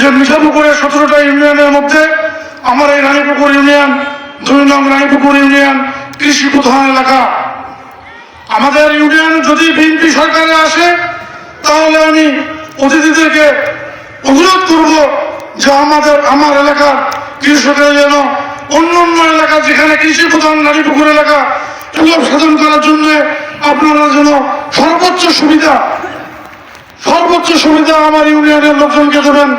যে মিঠাপুকুরের 17টা ইউনিয়নের মধ্যে আমার এই রানীপুকুর ইউনিয়ন 2 নং রানীপুকুর ইউনিয়ন কৃষি প্রধান এলাকা। আমাদের ইউনিয়ন যদি বিএনপি সরকারে আসে তাহলে আমি অতিথিদেরকে অনুরোধ করব যে আমার এলাকার কৃষকেরা যেন অন্য এলাকা যেখানে কৃষি প্রধান রানীপুকুর এলাকা সুলভ সাধন করার জন্য আপনারা যেন সর্বোচ্চ সুবিধা আমার ইউনিয়নের লোকজনকে দেবেন,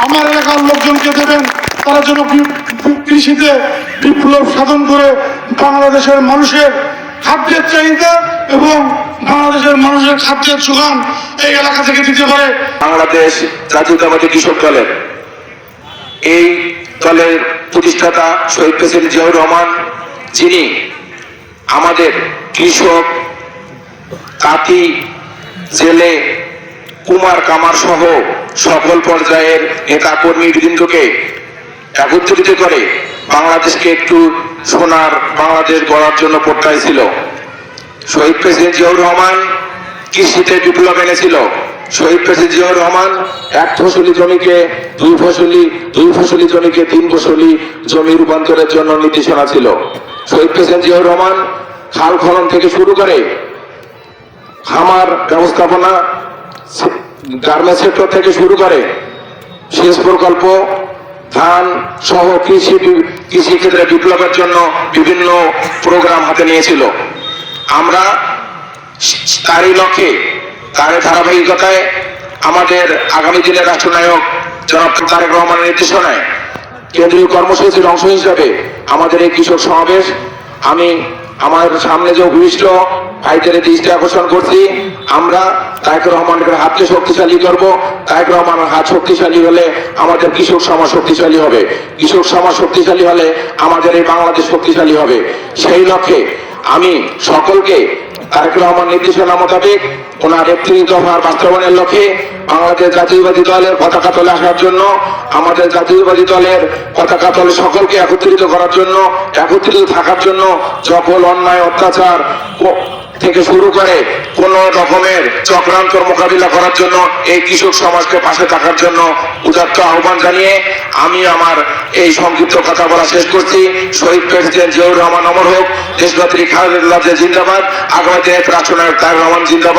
আমার এলাকার লোকজনকে দেবেন। তারা যেন কৃষিতে বিপ্লব সাধন করে বাংলাদেশের মানুষের খাদ্যের চাহিদা এবং বাংলাদেশের মানুষের খাদ্যের যোগান এই এলাকা থেকে দিতে পারে। বাংলাদেশ জাতীয়তাবাদী কৃষক দলের এই দলের প্রতিষ্ঠাতা শহীদ প্রেসিডেন্ট জিয়াউর রহমান, যিনি আমাদের কৃষক, তাঁতি, জেলে, কুমার কামার সহ সকল পর্যায়ের নেতা কর্মী বৃন্দকে একত্রিত করে বাংলাদেশকে একটু সোনার বাংলাদেশ গড়ার জন্য প্রত্যয় ছিল। শহীদ প্রেসিডেন্ট জিয়াউর রহমান কৃষিতে বিপ্লব এনেছিল। শহীদ প্রেসিডেন্ট জিয়াউর রহমান 1 ফসলি জমিকে 2 ফসলি জমিকে 3 ফসলি জমি রূপান্তরের জন্য নির্দেশনা ছিল। শহীদ প্রেসিডেন্ট জিয়াউর রহমান খাল খনন থেকে শুরু করে খামার ব্যবস্থাপনা, গার্মেন্টস সেক্টর থেকে শুরু করে সেচ প্রকল্প, ধান সহ কৃষি ক্ষেত্রে বিপ্লবের জন্য বিভিন্ন প্রোগ্রাম হাতে নিয়েছিল। আমরা তারই লক্ষ্যে, তার ধারাবাহিকতায় আমাদের আগামী দিনের রাষ্ট্রনায়ক জনাব তারেক রহমানের নির্দেশনায় কেন্দ্রীয় কর্মসূচির অংশ হিসাবে আমাদের এই কৃষক সমাবেশ। আমি আমার সামনে যে অভিষ্ট ভাইদের দৃষ্টি আকর্ষণ করছি, আমরা তারেক রহমানের হাতকে শক্তিশালী করব। তারেক রহমানের হাত শক্তিশালী হলে আমাদের কৃষক সমাজ শক্তিশালী হবে, কৃষক সমাজ শক্তিশালী হলে আমাদের এই বাংলাদেশ শক্তিশালী হবে। সেই লক্ষ্যে আমি সকলকে তারেক রহমান নির্দেশনা মোতাবেক ওনার 31 দফার বাস্তবায়নের লক্ষ্যে বাংলাদেশ জাতীয়বাদী দলের পতাকা তলে আসার জন্য, আমাদের জাতীয়বাদী দলের পতাকা তলে সকলকে একত্রিত করার জন্য, একত্রিত থাকার জন্য, সকল অন্যায় অত্যাচার থেকে শুরু করে কোন রকমের চক্রান্তর মোকাবিলা করার জন্য এই কৃষক সমাজকে পাশে থাকার জন্য উদাত্ত আহ্বান জানিয়ে আমি আমার এই সংক্ষিপ্ত কথা বলা শেষ করছি। শহীদ প্রেসিডেন্ট জিয়াউর রহমান অমর হোক, দেশনেত্রী খালেদা জিয়া জিন্দাবাদ, আগামী দিনে রাষ্ট্রনায়ক তারেক রহমান জিন্দাবাদ।